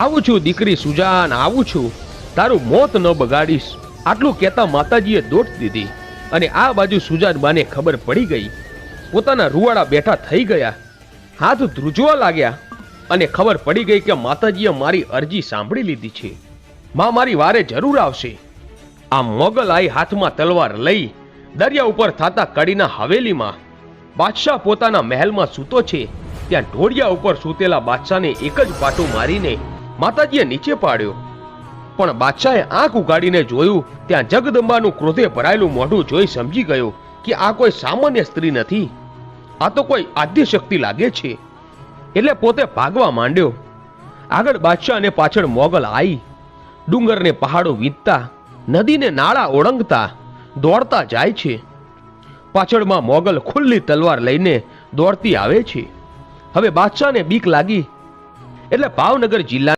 આવું છું દીકરી સુજાન, આવું છું, તારું મોત ન બગાડીશ. આટલું કહેતા માતાજીએ દોટ દીધી અને આ બાજુ સુજાન બાને ખબર પડી ગઈ. પોતાના રૂવાડા બેઠા થઈ ગયા, હાથ ધ્રુજવા લાગ્યા અને ખબર પડી ગઈ કે માતાજીએ મારી અરજી સાંભળી લીધી છે. માં મારી વારે જરૂર આવશે. આ મોગલ આઈ હાથમાં તલવાર લઈ દરિયા ઉપર થાતા કડીના હવેલીમાં બાદશાહ પોતાના મહેલમાં સૂતો છે. ત્યાં ઢોળિયા ઉપર સૂતેલા બાદશાહને એક જ પાટો મારીને માતાજીએ નીચે પાડ્યો. પણ બાદશાહે આંખ ઉગાડીને જોયું, ત્યાં જગદંબાનું ક્રોધે ભરાયેલું મોઢું જોઈ સમજી ગયો કે આ કોઈ સામાન્ય સ્ત્રી નથી, આ તો કોઈ આદ્ય શક્તિ લાગે છે. એટલે પોતે ભાગવા માંડ્યો. આગળ બાદશાહ અને પાછળ મોગલ આઈ ડુંગરને પહાડો વીંધતા, નદીને નાળા ઓળંગતા દોડતા જાય છે. પાછળમાં મોગલ ખુલ્લી તલવાર લઈને દોડતી આવે છે. હવે બાદશાહને બીક લાગી એટલે ભાવનગર જિલ્લા